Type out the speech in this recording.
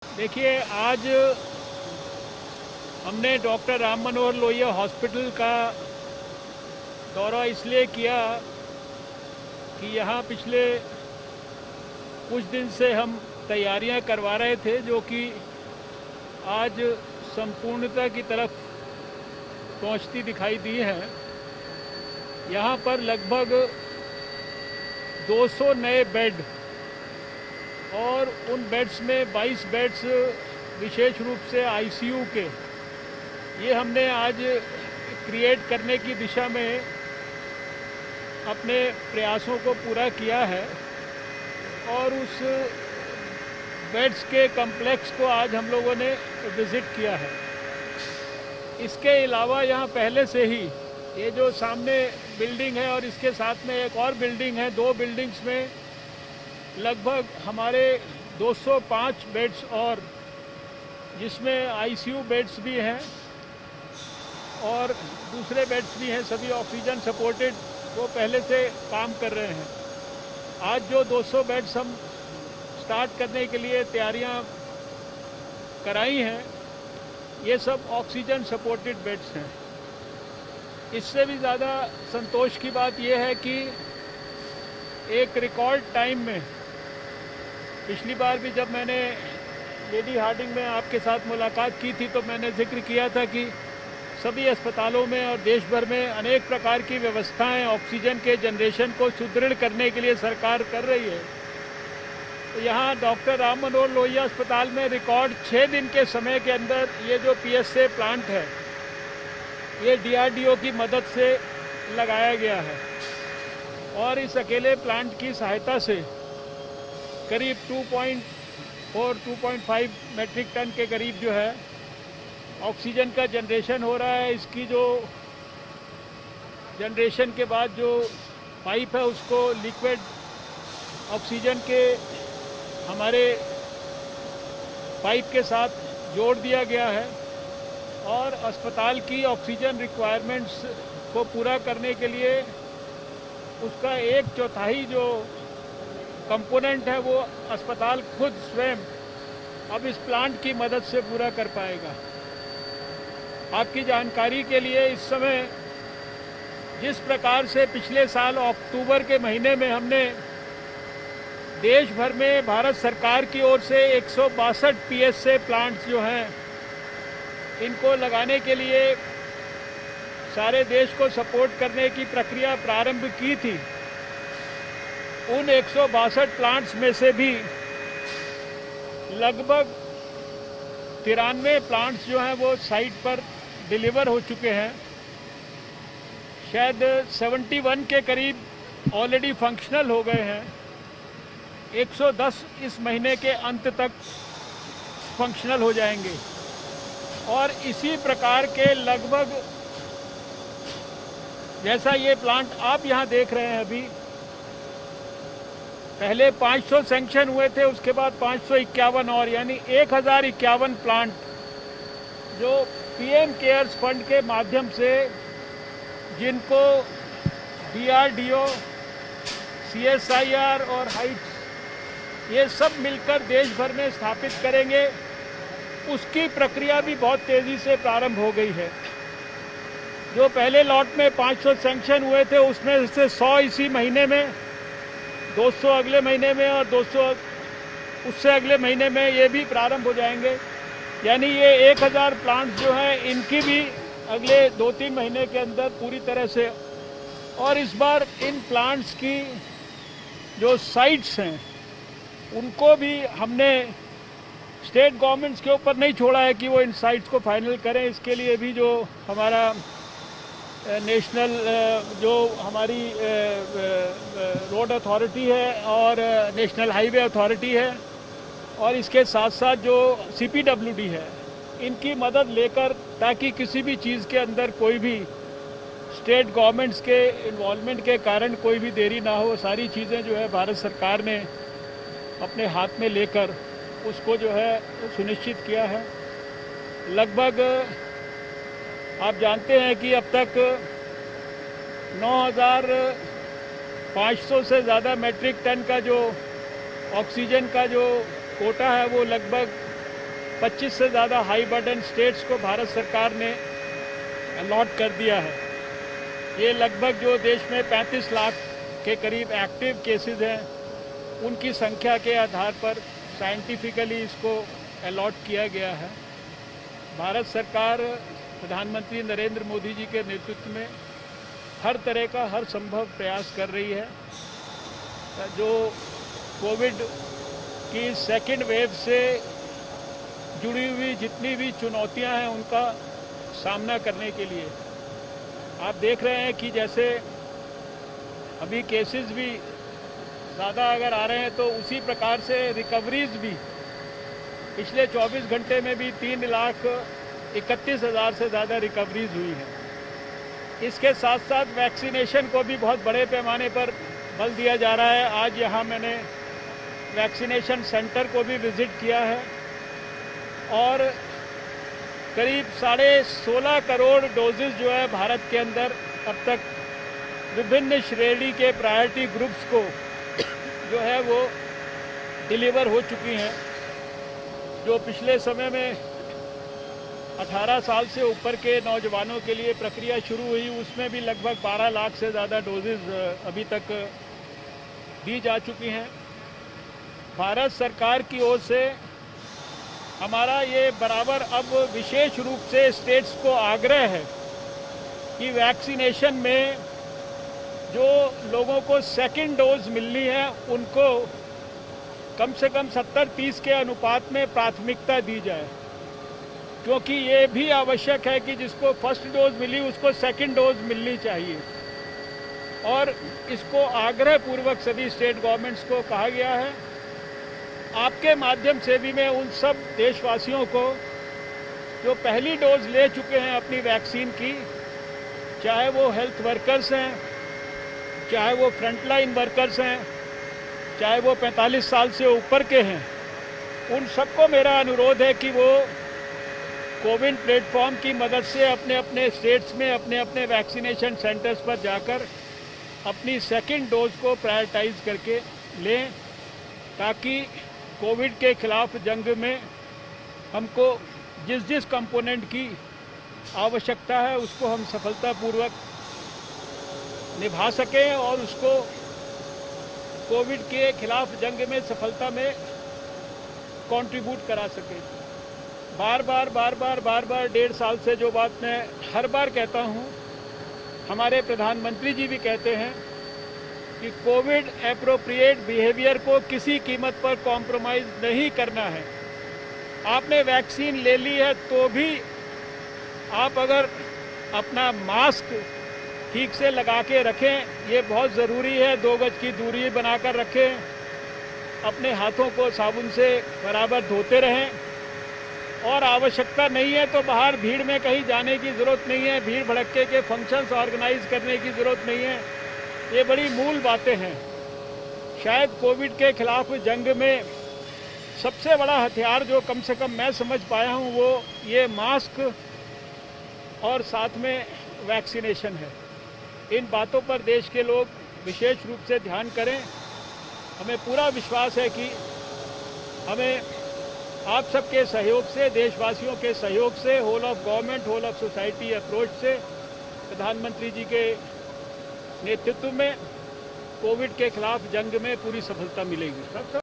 देखिए, आज हमने डॉक्टर राम मनोहर लोहिया हॉस्पिटल का दौरा इसलिए किया कि यहाँ पिछले कुछ दिन से हम तैयारियां करवा रहे थे, जो कि आज संपूर्णता की तरफ पहुँचती दिखाई दी हैं। यहाँ पर लगभग 200 नए बेड और उन बेड्स में 22 बेड्स विशेष रूप से आईसीयू के, ये हमने आज क्रिएट करने की दिशा में अपने प्रयासों को पूरा किया है और उस बेड्स के कम्प्लेक्स को आज हम लोगों ने विज़िट किया है। इसके अलावा यहाँ पहले से ही ये जो सामने बिल्डिंग है और इसके साथ में एक और बिल्डिंग है, 2 बिल्डिंग्स में लगभग हमारे 205 बेड्स और जिसमें आईसीयू बेड्स भी हैं और दूसरे बेड्स भी हैं, सभी ऑक्सीजन सपोर्टेड, वो पहले से काम कर रहे हैं। आज जो 200 बेड्स हम स्टार्ट करने के लिए तैयारियां कराई हैं, ये सब ऑक्सीजन सपोर्टेड बेड्स हैं। इससे भी ज़्यादा संतोष की बात यह है कि एक रिकॉर्ड टाइम में, पिछली बार भी जब मैंने लेडी हार्डिंग में आपके साथ मुलाकात की थी तो मैंने जिक्र किया था कि सभी अस्पतालों में और देश भर में अनेक प्रकार की व्यवस्थाएं ऑक्सीजन के जनरेशन को सुदृढ़ करने के लिए सरकार कर रही है। तो यहाँ डॉक्टर राम मनोहर लोहिया अस्पताल में रिकॉर्ड 6 दिन के समय के अंदर ये जो पीएसए प्लांट है, ये डीआरडीओ की मदद से लगाया गया है और इस अकेले प्लांट की सहायता से करीब 2.5 मेट्रिक टन के करीब जो है ऑक्सीजन का जनरेशन हो रहा है। इसकी जो जनरेशन के बाद जो पाइप है उसको लिक्विड ऑक्सीजन के हमारे पाइप के साथ जोड़ दिया गया है और अस्पताल की ऑक्सीजन रिक्वायरमेंट्स को पूरा करने के लिए उसका 1/4 जो कंपोनेंट है वो अस्पताल खुद स्वयं अब इस प्लांट की मदद से पूरा कर पाएगा। आपकी जानकारी के लिए, इस समय जिस प्रकार से पिछले साल अक्टूबर के महीने में हमने देश भर में भारत सरकार की ओर से 162 पीएसए प्लांट्स जो हैं इनको लगाने के लिए सारे देश को सपोर्ट करने की प्रक्रिया प्रारंभ की थी, उन 162 प्लांट्स में से भी लगभग 93 प्लांट्स जो हैं वो साइट पर डिलीवर हो चुके हैं। शायद 71 के करीब ऑलरेडी फंक्शनल हो गए हैं। 110 इस महीने के अंत तक फंक्शनल हो जाएंगे और इसी प्रकार के लगभग, जैसा ये प्लांट आप यहाँ देख रहे हैं, अभी पहले 500 सैंक्शन हुए थे, उसके बाद 551 और, यानी 1051 प्लांट जो पीएम केयर्स फंड के माध्यम से, जिनको डीआरडीओ, सीएसआईआर और हाइट्स ये सब मिलकर देश भर में स्थापित करेंगे, उसकी प्रक्रिया भी बहुत तेज़ी से प्रारंभ हो गई है। जो पहले लॉट में 500 सैंक्शन हुए थे उसमें से 100 इसी महीने में, 200 अगले महीने में और 200 उससे अगले महीने में ये भी प्रारंभ हो जाएंगे। यानी ये 1000 प्लांट्स जो हैं इनकी भी अगले 2-3 महीने के अंदर पूरी तरह से, और इस बार इन प्लांट्स की जो साइट्स हैं उनको भी हमने स्टेट गवर्नमेंट्स के ऊपर नहीं छोड़ा है कि वो इन साइट्स को फाइनल करें। इसके लिए भी जो हमारा नेशनल जो हमारी रोड अथॉरिटी है और नेशनल हाईवे अथॉरिटी है और इसके साथ साथ जो सीपीडब्ल्यूडी है, इनकी मदद लेकर, ताकि किसी भी चीज़ के अंदर कोई भी स्टेट गवर्नमेंट्स के इन्वॉल्वमेंट के कारण कोई भी देरी ना हो, सारी चीज़ें जो है भारत सरकार ने अपने हाथ में लेकर उसको जो है सुनिश्चित किया है। लगभग आप जानते हैं कि अब तक 9,500 से ज़्यादा मेट्रिक टन का जो ऑक्सीजन का जो कोटा है वो लगभग 25 से ज़्यादा हाई बर्डन स्टेट्स को भारत सरकार ने अलॉट कर दिया है। ये लगभग जो देश में 35 लाख के करीब एक्टिव केसेस हैं, उनकी संख्या के आधार पर साइंटिफिकली इसको अलॉट किया गया है। भारत सरकार प्रधानमंत्री नरेंद्र मोदी जी के नेतृत्व में हर तरह का हर संभव प्रयास कर रही है। जो कोविड की सेकेंड वेव से जुड़ी हुई जितनी भी चुनौतियां हैं, उनका सामना करने के लिए आप देख रहे हैं कि जैसे अभी केसेस भी ज़्यादा अगर आ रहे हैं तो उसी प्रकार से रिकवरीज भी पिछले 24 घंटे में भी 3,31,000 से ज़्यादा रिकवरीज हुई हैं। इसके साथ साथ वैक्सीनेशन को भी बहुत बड़े पैमाने पर बल दिया जा रहा है। आज यहाँ मैंने वैक्सीनेशन सेंटर को भी विज़िट किया है और करीब 16.5 करोड़ डोजेज जो है भारत के अंदर अब तक विभिन्न श्रेणी के प्रायोरिटी ग्रुप्स को जो है वो डिलीवर हो चुकी हैं। जो पिछले समय में 18 साल से ऊपर के नौजवानों के लिए प्रक्रिया शुरू हुई, उसमें भी लगभग 12 लाख से ज़्यादा डोजेज अभी तक दी जा चुकी हैं। भारत सरकार की ओर से हमारा ये बराबर अब विशेष रूप से स्टेट्स को आग्रह है कि वैक्सीनेशन में जो लोगों को सेकंड डोज मिलनी है, उनको कम से कम 70-30 के अनुपात में प्राथमिकता दी जाए, क्योंकि ये भी आवश्यक है कि जिसको फर्स्ट डोज मिली उसको सेकंड डोज मिलनी चाहिए। और इसको आग्रह पूर्वक सभी स्टेट गवर्नमेंट्स को कहा गया है। आपके माध्यम से भी मैं उन सब देशवासियों को जो पहली डोज ले चुके हैं अपनी वैक्सीन की, चाहे वो हेल्थ वर्कर्स हैं, चाहे वो फ्रंटलाइन वर्कर्स हैं, चाहे वो 45 साल से ऊपर के हैं, उन सबको मेरा अनुरोध है कि वो कोविन प्लेटफॉर्म की मदद से अपने अपने स्टेट्स में अपने अपने वैक्सीनेशन सेंटर्स पर जाकर अपनी सेकंड डोज को प्रायोरिटाइज करके लें, ताकि कोविड के खिलाफ जंग में हमको जिस जिस कंपोनेंट की आवश्यकता है उसको हम सफलतापूर्वक निभा सकें और उसको कोविड के खिलाफ जंग में सफलता में कंट्रीब्यूट करा सकें। बार बार 1.5 साल से जो बात मैं हर बार कहता हूँ, हमारे प्रधानमंत्री जी भी कहते हैं कि कोविड एप्रोप्रिएट बिहेवियर को किसी कीमत पर कॉम्प्रोमाइज़ नहीं करना है। आपने वैक्सीन ले ली है तो भी आप अगर अपना मास्क ठीक से लगा के रखें, ये बहुत ज़रूरी है। 2 गज की दूरी बनाकर रखें, अपने हाथों को साबुन से बराबर धोते रहें और आवश्यकता नहीं है तो बाहर भीड़ में कहीं जाने की ज़रूरत नहीं है, भीड़ भड़क्के के फंक्शंस ऑर्गेनाइज करने की ज़रूरत नहीं है। ये बड़ी मूल बातें हैं। शायद कोविड के खिलाफ जंग में सबसे बड़ा हथियार जो कम से कम मैं समझ पाया हूँ वो ये मास्क और साथ में वैक्सीनेशन है। इन बातों पर देश के लोग विशेष रूप से ध्यान करें। हमें पूरा विश्वास है कि हमें आप सबके सहयोग से, देशवासियों के सहयोग से, whole of government, whole of society approach से प्रधानमंत्री जी के नेतृत्व में कोविड के खिलाफ जंग में पूरी सफलता मिलेगी।